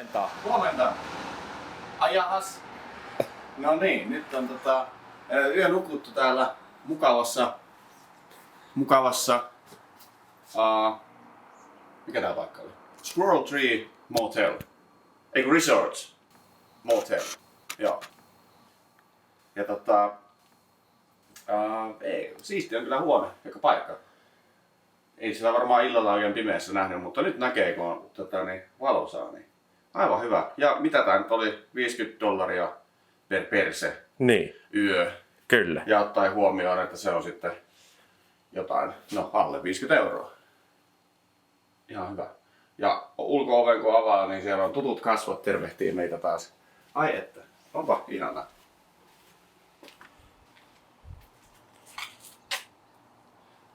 Huomenta. Huomenta. Ajahas. No niin, nyt on yö nukuttu täällä mukavassa mikä tää paikka oli? Squirrel Tree Motel. Eiku Resort Motel. Joo. Ja siistiä on kyllä huone, joka paikka. Ei sitä varmaan illalla oikein pimeässä nähnyt, mutta nyt näkee, kun on valosaa. Niin aivan hyvä. Ja mitä tää nyt oli? $50 per perse. Niin. Yö. Kyllä. Ja ottaen huomioon, että se on sitten jotain, alle 50 €. Ihan hyvä. Ja ulko-oven kun avaa, niin siellä on tutut kasvot tervehtii meitä taas. Ai että, onpa ihana.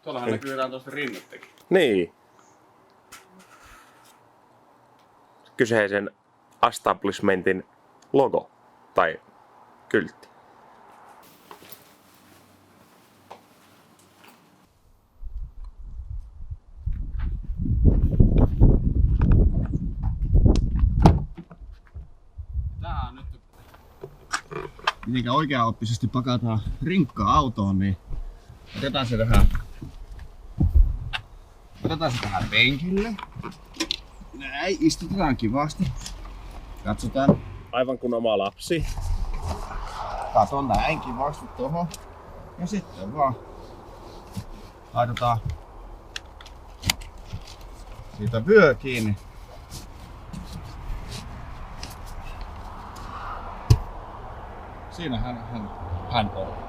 Tuollahan näkyy jotain tuosta rinnettäkin. Niin. Kyseisen establishmentin logo tai kyltti. Tää on nyt mitenkä oikeaoppisesti pakataan rinkkaa autoon, niin otetaan se tähän penkille. Näin, istutetaan kivasti. Katsotaan. Aivan kuin oma lapsi. Katon näin kivasti tohon. Ja sitten vaan laitetaan siitä vyö kiinni. Siinä hän on.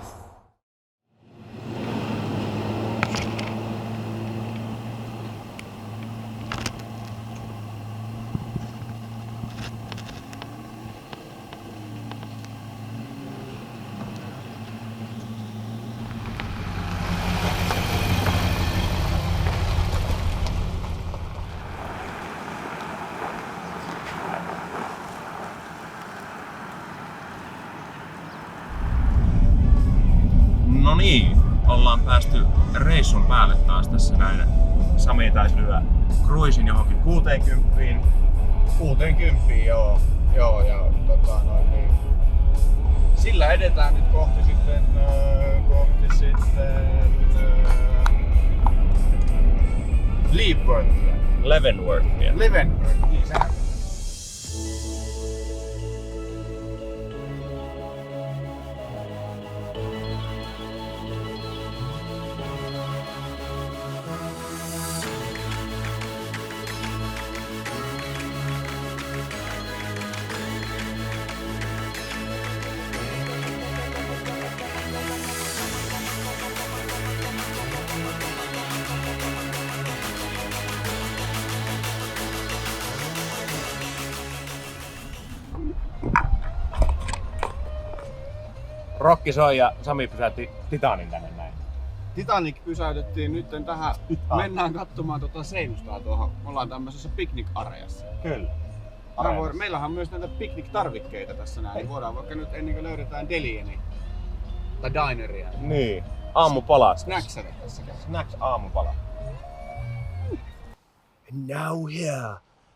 No niin, ollaan päästy reissun päälle taas tässä näin. Sami taisi lyödä cruisin johonkin 60. 60, joo. Joo, ja niin. Sillä edetään nyt kohti sitten Leavenworthia. Leavenworth, niin sehän. Rokki soi ja Sami pysäytti Titanin tänne näin. Titanic pysäytettiin nyt tähän. Mennään katsomaan seinustaa tuohon. Me ollaan tämmöisessä piknik-areassa. Kyllä. Meillähän on myös näitä piknik-tarvikkeita tässä näin. Niin voidaan vaikka nyt ennen kuin löydetään deliä tai dineria. Niin. Aamupala. Snacksata tässä. Snacks aamupala. And now here,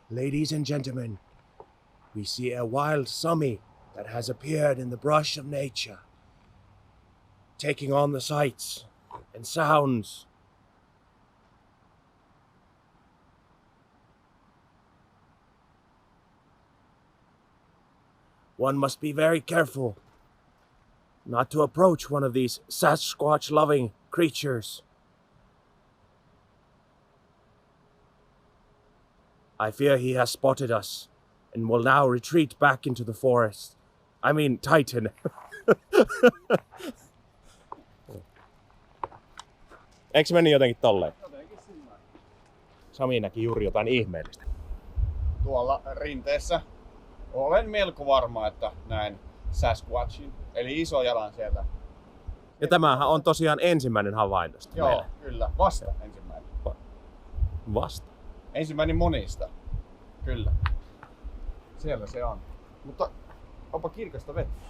ladies and gentlemen, we see a wild Sami that has appeared in the brush of nature, taking on the sights and sounds. One must be very careful not to approach one of these Sasquatch-loving creatures. I fear he has spotted us and will now retreat back into the forest. I mean, Titan. Eikö se mennyt jotenkin tolleen? Sami näki juuri jotain ihmeellistä. Tuolla rinteessä olen melko varma, että näin Sasquatchin, eli iso jalan sieltä. Ja tämähän on tosiaan ensimmäinen havaintosta. Joo, meillä. kyllä. Vasta ensimmäinen. Vasta. Ensimmäinen monista. Kyllä. Siellä se on. Mutta onpa kirkasta vettä.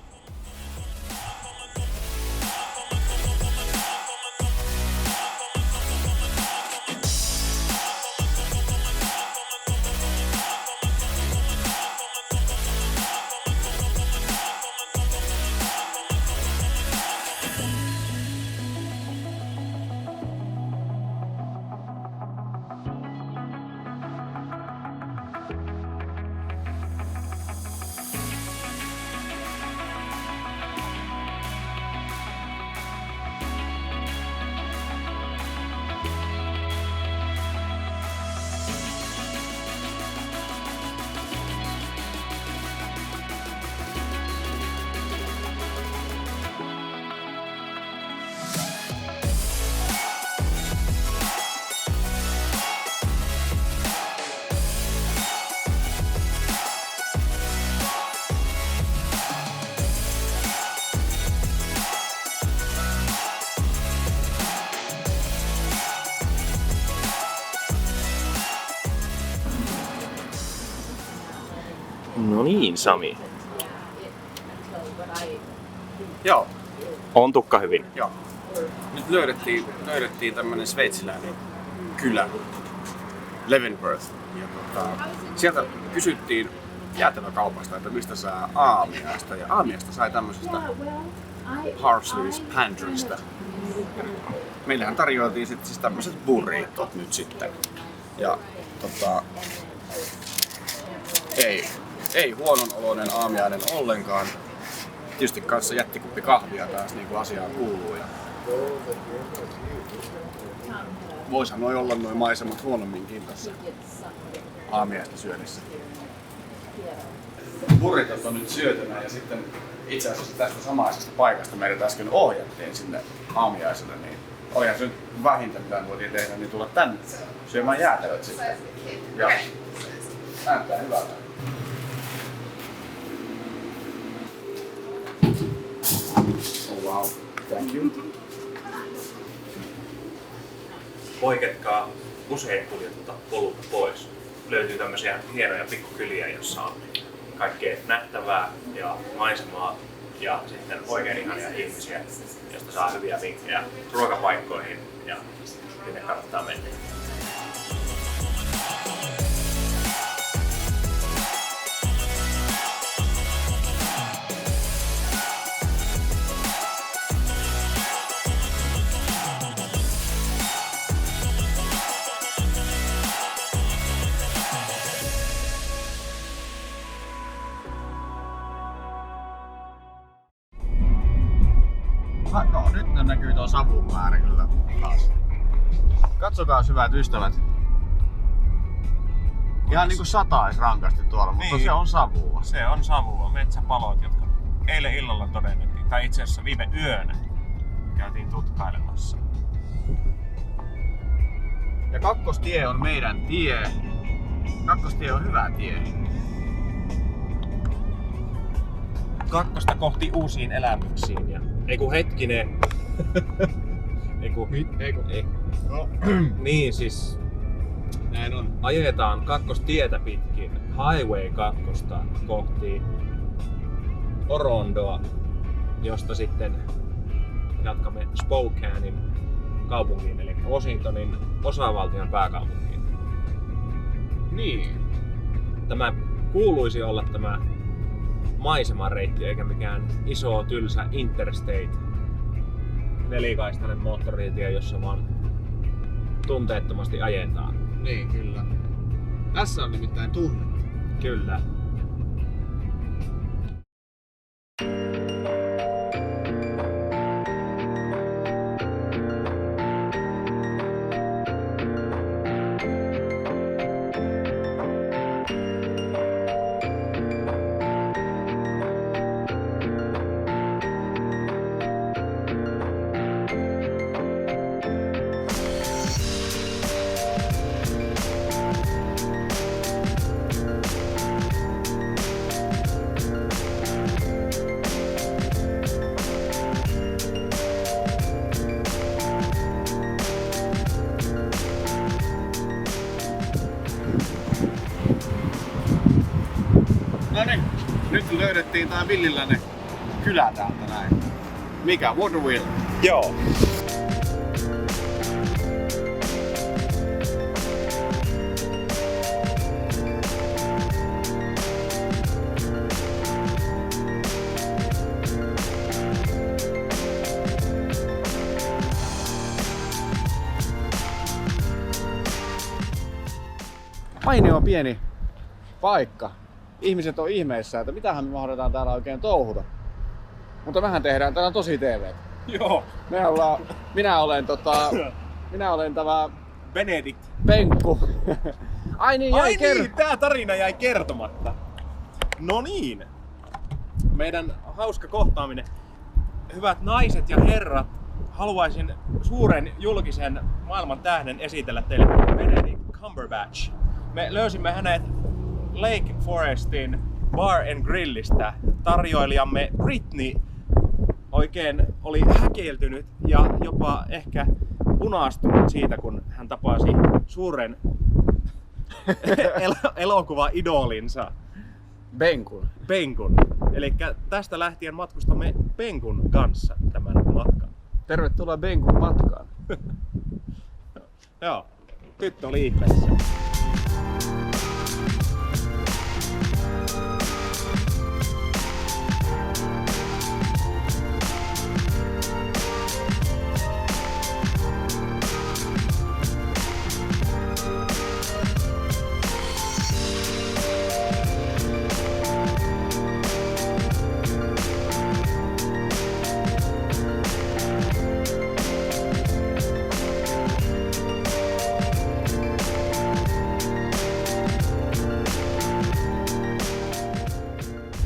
No niin, Sami. Joo, On tukka hyvin. joo. Nyt löydettiin tämmönen sveitsiläinen kylä, Leavenworth. Ja sieltä kysyttiin jäätelökaupasta, että mistä saa aamiaista. Ja aamiaista sai tämmöisestä Parsley's Pantrystä. Meillähän tarjoiltiin sitten siis tämmöiset burritot nyt sitten. Ja ei huonon oloinen aamiainen ollenkaan. Tietysti kanssa jättikuppi kahvia taas niin kuin asiaan kuuluu. Ja voisihan noi olla noin maisemat huonomminkin tässä aamiaista syödessä. Burritot on nyt syötynä ja sitten itse asiassa tästä samaisesta paikasta meidät äsken ohjattiin sinne aamiaiselle, niin olihan se nyt vähintä mitä voitiin tehdä, niin tulla tänne syömään jäätelöt sitten. Ja näyttää hyvältä. Oh wow, thank you. Poiketkaa usein kuljetulta polulta pois. Löytyy tämmöisiä hienoja pikkukyliä, jossa on kaikkea nähtävää ja maisemaa ja sitten oikein ihania ihmisiä, josta saa hyviä vinkkejä ruokapaikkoihin ja sinne kannattaa mennä. No, nyt näkyy tuo savun määrä kyllä taas. Katsokaa hyvät ystävät. Ihan niinku satais rankasti tuolla, mutta Niin. se on savua. Se on savua, metsäpalot, jotka eilen illalla todennettiin, tai itse asiassa viime yönä käytiin tutkailemassa. Ja kakkostie on meidän tie. Kakkostie on hyvä tie. Kakkosta kohti uusiin elämyksiin ja... Eiku hetkinen. Eiku. Ei. No, Niin siis näin on. ajetaan kakkostietä pitkin Highway 2 kohti Orondoa, josta sitten jatkamme Spokanein kaupunkiin, eli Washingtonin osavaltion pääkaupunkiin. Niin. Tämä kuuluisi olla tämä maisemareitti, eikä mikään iso tylsä interstate nelikaistainen moottoritie, jossa vaan tunteettomasti ajetaan. Niin, kyllä. Tässä on nimittäin tunnetta. Kyllä. No niin, nyt löydettiin tää villiläinen kylä täältä näin. Mikä? Waterville? Joo. Mainio pieni paikka. Ihmiset on ihmeissään, että mitähän me mahdotaan täällä oikein touhuta. Mutta mehän tehdään täällä tosi TV. Joo. Minä olen tämä Benedikt. Penkku. Ai niin, jäi Tää tarina jäi kertomatta. No niin. Meidän hauska kohtaaminen. Hyvät naiset ja herrat, haluaisin suuren julkisen maailman tähden esitellä teille Benedict Cumberbatch. Me löysimme hänet Lake Forestin Bar and Grillistä. Tarjoilijamme Britney oikein oli häkeltynyt ja jopa ehkä punastunut siitä, kun hän tapasi suuren elokuva-idolinsa. Benkun. Benkun. Eli tästä lähtien matkustamme Benkun kanssa tämän matkan. Tervetuloa Benkun matkaan. Joo, tyttö oli ihmeessä.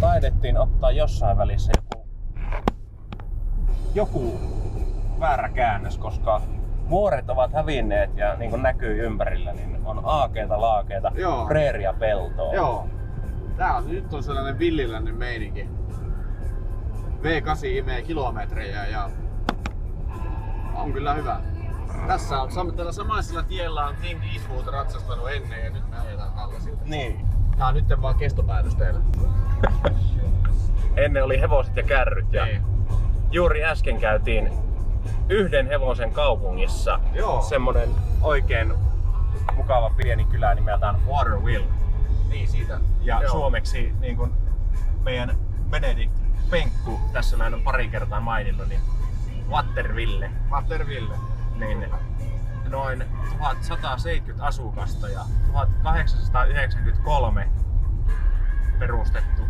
Taidettiin ottaa jossain välissä joku väärä käännös, koska vuoret ovat hävinneet ja niin kuin näkyy ympärillä, niin on aakeita, laakeita, preeria peltoa. Joo. Nyt on sellainen villilännen meininki. V8 imee kilometrejä ja on kyllä hyvä. Tässä on tällä samaisella tiellä on Clint Eastwood ratsastanut ennen ja nyt me ajetaan tällaisilla. Niin. Tää on nyt vaan kestopäätös teille. Ennen oli hevoset ja kärryt ja juuri äsken käytiin yhden hevosen kaupungissa. Joo. Semmonen oikein mukava pieni kylä nimeltään Waterville. Niin siitä. Ja suomeksi niin kuin meidän Benedikt Penkku tässä näin on pari kertaa maininnut, niin Waterville. Waterville. Niin noin 1170 asukasta ja 1893 perustettu.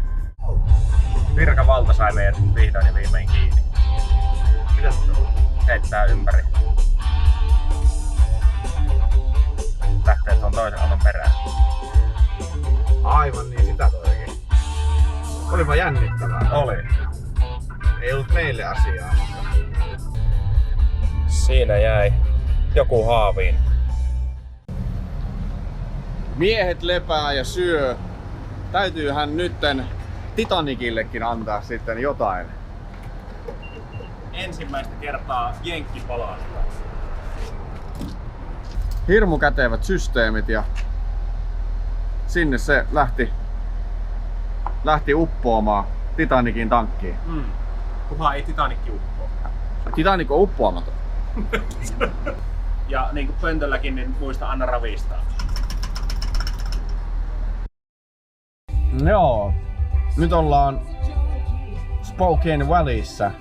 Virkavalta sai meidät vihdoin ja viimein kiinni. Mitä se on? Heittää ympäri. Lähtee tuon toisen auton perään. Aivan niin, sitä toikin. Olipa jännittävää. Oli. Ei ollut meille asiaa. Siinä jäi joku haaviin. Miehet lepää ja syö. Täytyyhän nytten Titanicillekin antaa sitten jotain. Ensimmäistä kertaa jenkkipalasta. Hirmu kätevät systeemit ja sinne se lähti uppoamaan Titanicin tankkiin. Kunhan ei Titanicki uppoa. Titanic on uppoamaton. Ja niin kuin pöntölläkin, niin muista aina ravistaa. Joo. Nyt ollaan Spokane Valleyssä.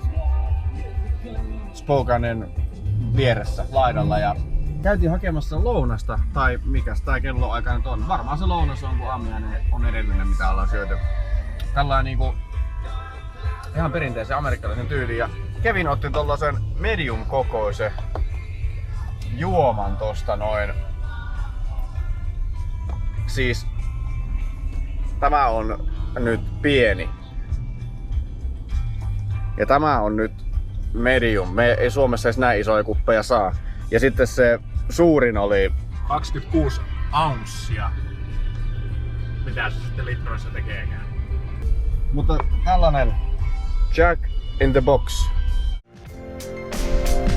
Spokanen vieressä laidalla ja käytiin hakemassa lounasta, tai mikäs tää kelloaika nyt on. Varmaan se lounas on, kun aamiainen on edellinen, mitä ollaan syöty. Tällainen niinku ihan perinteisen amerikkalaisen tyyliin. Ja Kevin otti tollasen medium kokoisen juoman tosta noin. Siis tämä on nyt pieni. Ja tämä on nyt medium. Me ei Suomessa edes näin isoja kuppeja saa. Ja sitten se suurin oli 26 ounssia. Mitä se sitten litroissa tekeekään? Mutta tällainen Jack in the Box.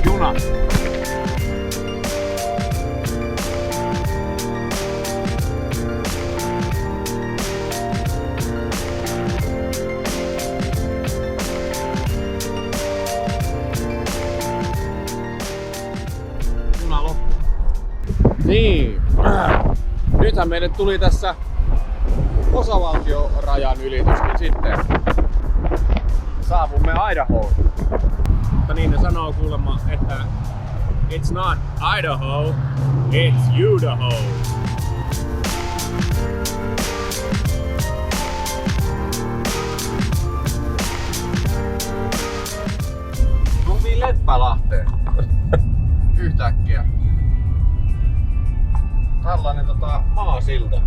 Juna. Juna loppu. Niin. Nythän meille tuli tässä osavaltiorajan ylityskin sitten. Saavumme Idahoon. Mutta niin ne sanoo kuulemma, että it's not Idaho, it's Idaho. Tultiin Leppälahteen. Yhtäkkiä. Tällainen maasilta.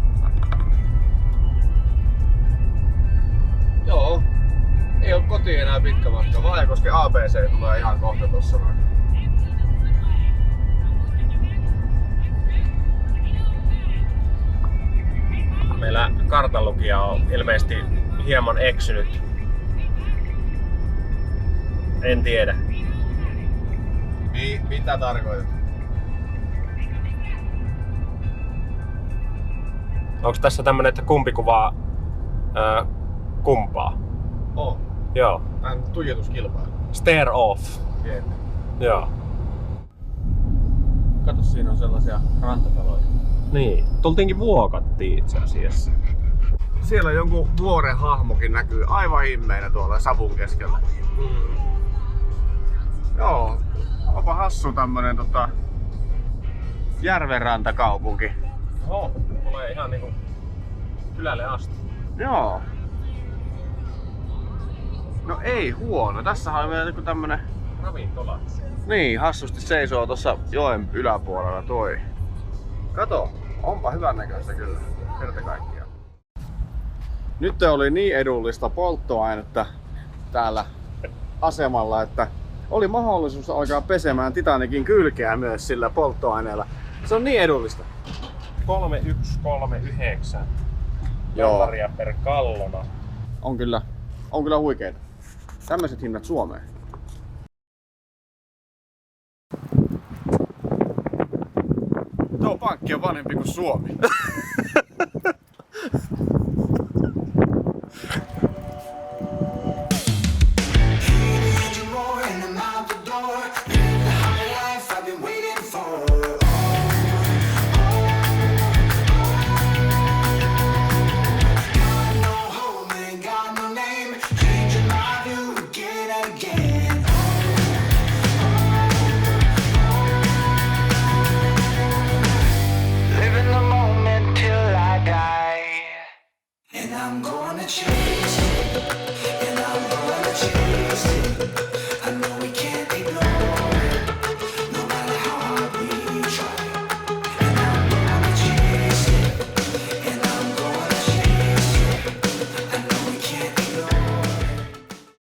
Joo. Ei oo kotiin enää pitkä matka. Valjakosken ABC tulee ihan kohta tossa noin. Meillä kartanlukija on ilmeisesti hieman eksynyt. En tiedä. Mitä tarkoitat? Onko tässä tämmönen, että kumpi kuvaa Kumpaa? Oh, Joo. tän tuijotuskilpailu. Stare off. Jep. Joo. Kato, siinä on sellaisia rantataloja. Niin. Tultiinkin vuokattiin itse asiassa. Siellä jonkun vuoren hahmokin näkyy aivan himmeinä tuolla savun keskellä. Joo, onpa hassu tämmönen järvenrantakaupunki. Oho, tulee ihan niinku kylälle asti. Joo. No ei huono. Tässähän on vielä joku tämmönen... Ravintola. Niin, hassusti seisoo tuossa joen yläpuolella toi. Kato, onpa hyvän näköistä kyllä. Kerta kaikkiaan. Nyt oli niin edullista polttoainetta täällä asemalla, että oli mahdollisuus alkaa pesemään Titanicin kylkeä myös sillä polttoaineella. Se on niin edullista. 3139 Joo. dollaria per gallona. On kyllä huikeita. Tämmöiset hinnat Suomeen. Tuo pankki on vanhempi kuin Suomi. Living the moment till I die, and I'm gonna chase it.